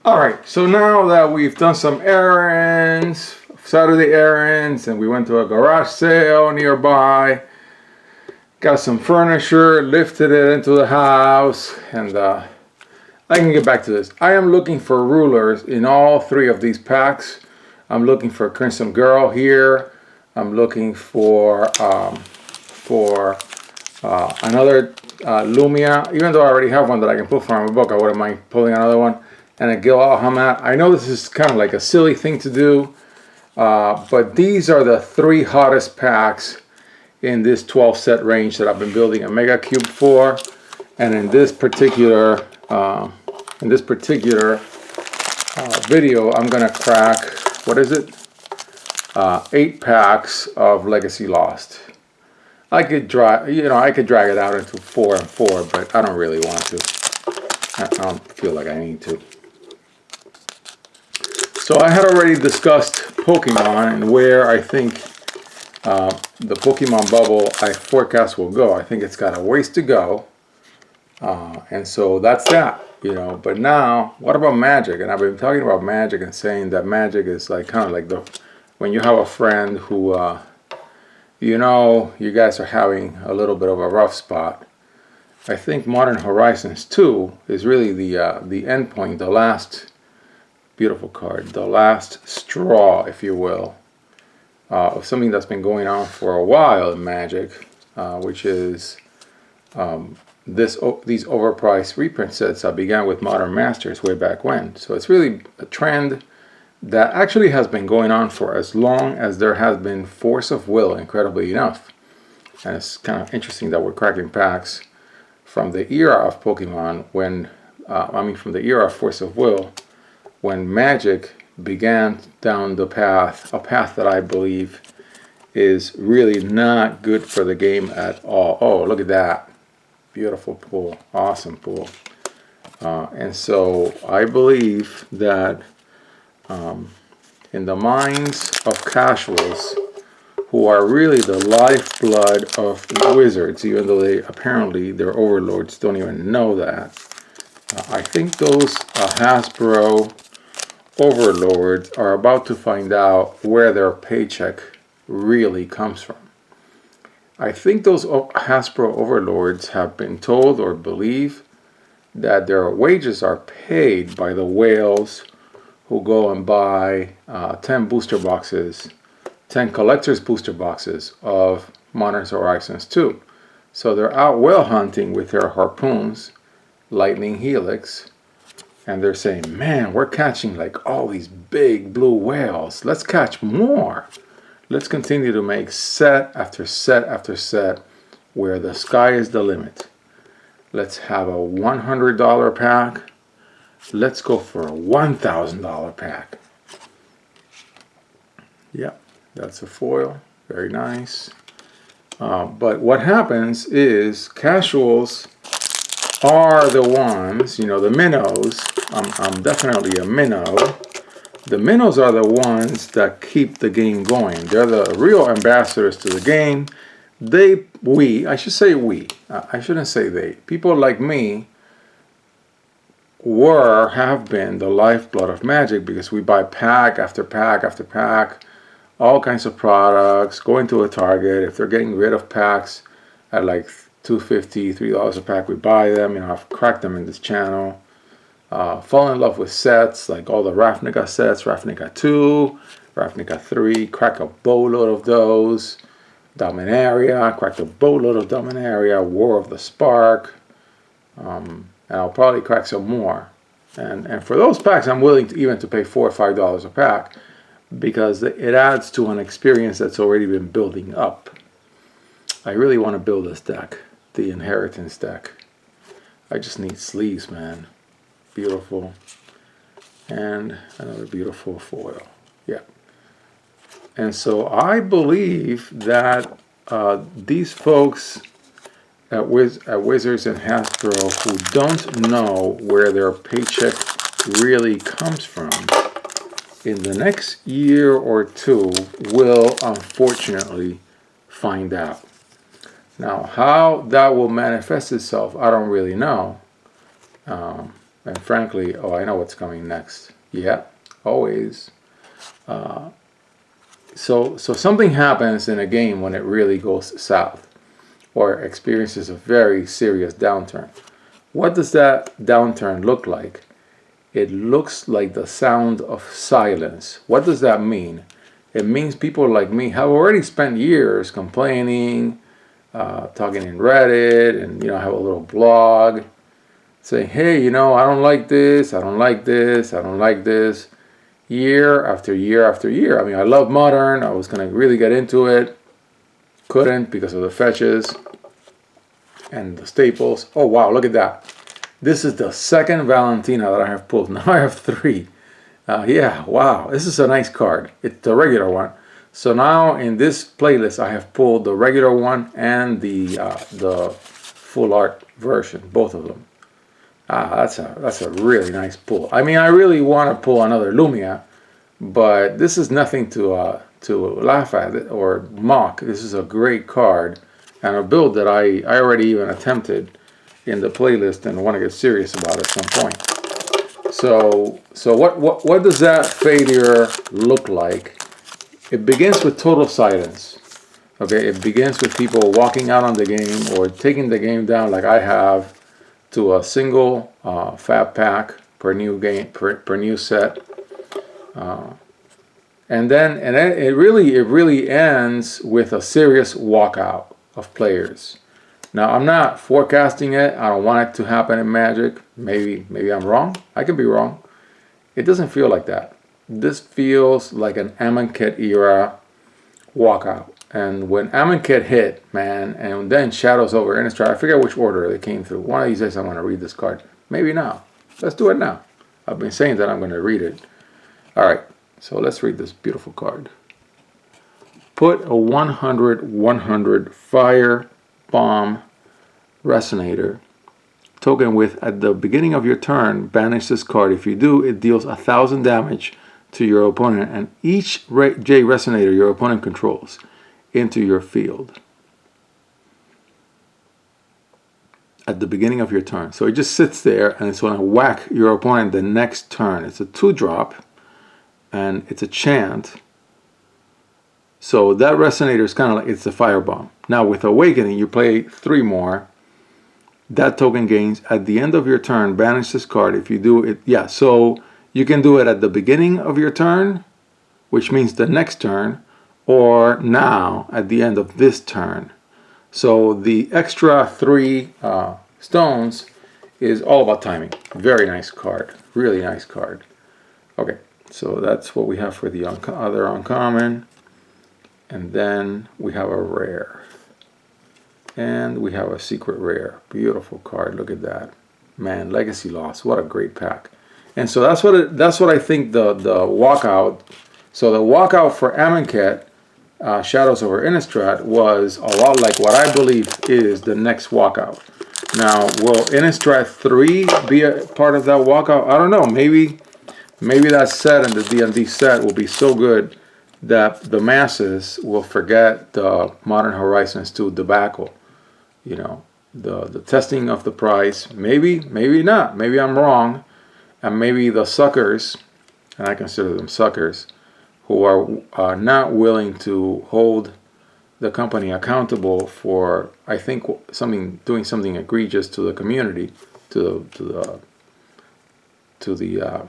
Alright, so now that we've done some errands, Saturday errands, and we went to a garage sale nearby, got some furniture, lifted it into the house, and I can get back to this. I am looking for rulers in all three of these packs. I'm looking for Crimson Girl here. I'm looking for another Lumia. Even though I already have one that I can pull from my book, I wouldn't mind pulling another one. And a Gil Al-Hamad. I know this is kind of like a silly thing to do, but these are the three hottest packs in this 12 set range that I've been building a megacube for. And in this particular video, I'm gonna crack, what is it? 8 packs of Legacy Lost. I could drag it out into 4 and 4, but I don't really want to. I don't feel like I need to. So I had already discussed Pokemon and where I think the Pokemon bubble I forecast will go. I think it's got a ways to go, and so that's that, you know. But now, what about Magic? And I've been talking about Magic and saying that Magic is like kind of like when you have a friend who, you know, you guys are having a little bit of a rough spot. I think Modern Horizons 2 is really the end point, the last. Beautiful card, the last straw, if you will, of something that's been going on for a while in Magic, which is these overpriced reprint sets that began with Modern Masters way back when. So it's really a trend that actually has been going on for as long as there has been Force of Will, incredibly enough. And it's kind of interesting that we're cracking packs from the era of Pokemon when, from the era of Force of Will, when Magic began down the path, a path that I believe is really not good for the game at all. Oh, look at that. Beautiful pool. Awesome pool. And so I believe that in the minds of casuals who are really the lifeblood of Wizards, even though apparently their overlords don't even know that, I think those Hasbro overlords are about to find out where their paycheck really comes from. I think those Hasbro overlords have been told or believe that their wages are paid by the whales who go and buy 10 booster boxes, 10 collector's booster boxes of Modern Horizons 2. So they're out whale hunting with their harpoons, Lightning Helix, and they're saying, man, we're catching like all these big blue whales. Let's catch more. Let's continue to make set after set after set where the sky is the limit. Let's have a $100 pack. Let's go for a $1,000 pack. Yep, that's a foil. Very nice. But what happens is casuals are the ones, you know, the minnows. I'm definitely a minnow. The minnows are the ones that keep the game going. They're the real ambassadors to the game. I should say we. I shouldn't say they. People like me have been the lifeblood of Magic because we buy pack after pack after pack, all kinds of products, go into a Target. If they're getting rid of packs at like $2.50, $3 a pack, we buy them. You know, I've cracked them in this channel. Fall in love with sets like all the Ravnica sets, Ravnica 2, Ravnica 3, crack a boatload of those. Dominaria, cracked a boatload of Dominaria, War of the Spark, and I'll probably crack some more. And for those packs, I'm willing to even to pay $4 or $5 a pack because it adds to an experience that's already been building up. I really want to build this deck, the Inheritance deck. I just need sleeves, man. Beautiful. And another beautiful foil. Yeah. And so I believe that these folks at Wizards and Hasbro who don't know where their paycheck really comes from, in the next year or two will unfortunately find out. Now, how that will manifest itself, I don't really know. And frankly, oh, I know what's coming next. Yeah, always. So something happens in a game when it really goes south or experiences a very serious downturn. What does that downturn look like? It looks like the sound of silence. What does that mean? It means people like me have already spent years complaining, talking in Reddit, and I have a little blog saying, hey, I don't like this, I don't like this, I don't like this, year after year after year. I mean, I love Modern. I was going to really get into it. Couldn't because of the fetches and the staples. Oh, wow, look at that. This is the second Valentina that I have pulled. Now I have 3. Yeah, wow, this is a nice card. It's the regular one. So now in this playlist, I have pulled the regular one and the full art version, both of them. That's a really nice pull. I mean, I really want to pull another Lumia, but this is nothing to laugh at or mock. This is a great card and a build that I already even attempted in the playlist and want to get serious about at some point. So what does that failure look like? It begins with total silence. Okay, it begins with people walking out on the game or taking the game down like I have to a single fab pack per new game per new set, and then it really ends with a serious walkout of players. Now I'm not forecasting it. I don't want it to happen in Magic. Maybe I'm wrong. I can be wrong. It doesn't feel like that. This feels like an Amonkhet era walkout. And when Amonkhet hit, man, and then Shadows over Innistrad, I forget which order they came through. One of these days I'm going to read this card. Maybe now. Let's do it now. I've been saying that I'm going to read it. All right, so let's read this beautiful card. Put a 100/100 Fire Bomb Resonator token with, at the beginning of your turn, banish this card. If you do, it deals 1,000 damage to your opponent and each J Resonator your opponent controls into your field at the beginning of your turn. So it just sits there and it's going to whack your opponent the next turn. It's a 2-drop and it's a chant. So that Resonator is kind of like, it's a firebomb. Now with Awakening, you play 3 more. That token gains at the end of your turn, banish this card. If you do it, yeah, so you can do it at the beginning of your turn, which means the next turn, or now at the end of this turn. So the extra 3 stones is all about timing. Very nice card. Really nice card. Okay, so that's what we have for the other uncommon. And then we have a rare. And we have a secret rare. Beautiful card. Look at that. Man, Legacy Lost. What a great pack. And so that's what I think the walkout. So the walkout for Amonkhet, Shadows over Innistrad, was a lot like what I believe is the next walkout. Now, will Innistrad 3 be a part of that walkout? I don't know. Maybe that set and the D&D set will be so good that the masses will forget the Modern Horizons 2 debacle. You know, the testing of the price. Maybe not. Maybe I'm wrong. And maybe the suckers, and I consider them suckers, who are not willing to hold the company accountable for, I think, doing something egregious to the community, to the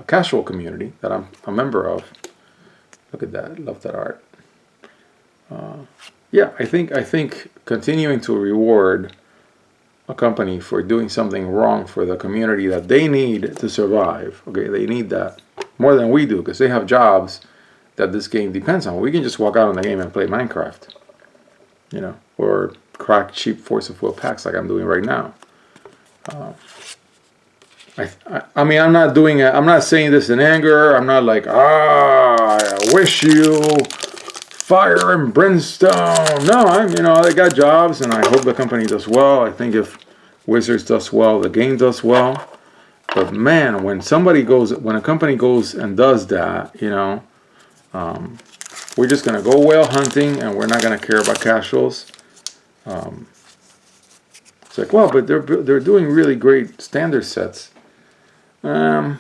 casual community that I'm a member of. Look at that! Love that art. Yeah, I think continuing to reward a company for doing something wrong for the community that they need to survive. Okay, they need that more than we do because they have jobs that this game depends on. We can just walk out on the game and play Minecraft, you know, or crack cheap Force of Will packs like I'm doing right now. I mean, I'm not doing it. I'm not saying this in anger. I'm not like, I wish you fire and brimstone. No, they got jobs, and I hope the company does well. I think if Wizards does well, the game does well. But man, when a company goes and does that, we're just gonna go whale hunting, and we're not gonna care about casuals. It's like, well, but they're doing really great standard sets. No,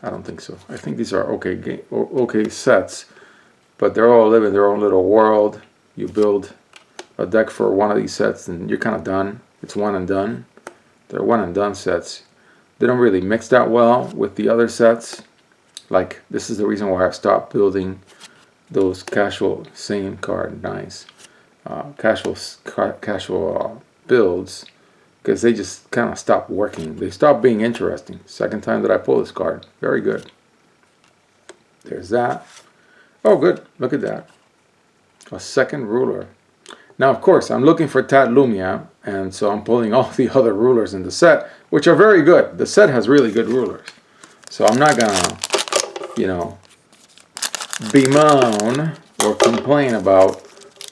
I don't think so. I think these are okay sets, but they're all living their own little world. You build a deck for one of these sets and you're kind of done. It's one and done. They're one and done sets. They don't really mix that well with the other sets. Like, this is the reason why I've stopped building those casual same card, nice casual builds, because they just kind of stopped working. They stopped being interesting. Second time that I pull this card. Very good. There's that. Oh, good. Look at that. A second ruler. Now, of course, I'm looking for TAT Lumia, and so I'm pulling all the other rulers in the set, which are very good. The set has really good rulers. So I'm not gonna, you know, bemoan or complain about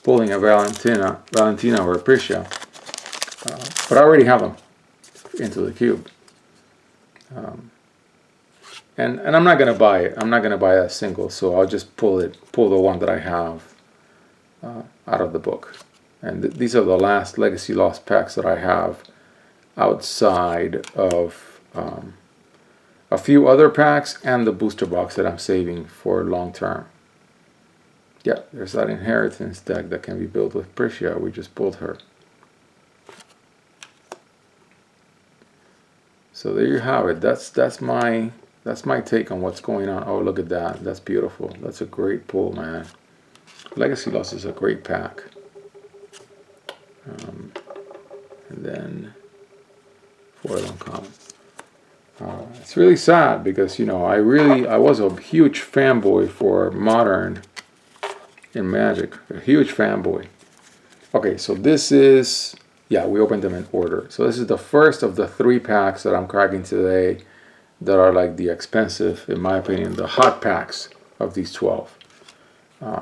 pulling a Valentina or a Priscia. But I already have them into the cube. And I'm not gonna buy it. I'm not gonna buy a single, so I'll just pull the one that I have out of the book. And these are the last Legacy Lost packs that I have outside of a few other packs and the booster box that I'm saving for long term. Yeah, there's that Inheritance deck that can be built with Priscia. We just pulled her. So there you have it. That's my take on what's going on. Oh, look at that. That's beautiful. That's a great pull, man. Legacy Lost is a great pack. And then foil uncommon. It's really sad because, you know, I was a huge fanboy for Modern in Magic. A huge fanboy. Okay, so this is, yeah, we opened them in order. So this is the first of the 3 packs that I'm cracking today that are like the expensive, in my opinion, the hot packs of these 12.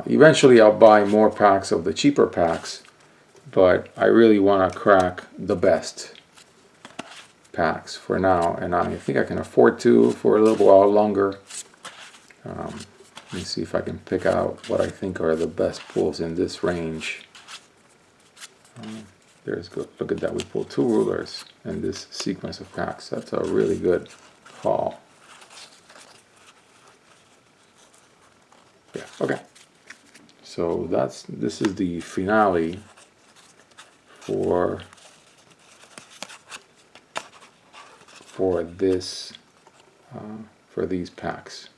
Eventually I'll buy more packs of the cheaper packs, but I really want to crack the best packs for now, and I think I can afford to for a little while longer. Let me see if I can pick out what I think are the best pulls in this range. There's good. Look at that. We pulled 2 rulers in this sequence of packs. That's a really good haul. Yeah. Okay. So this is the finale for this for these packs.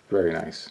Very nice.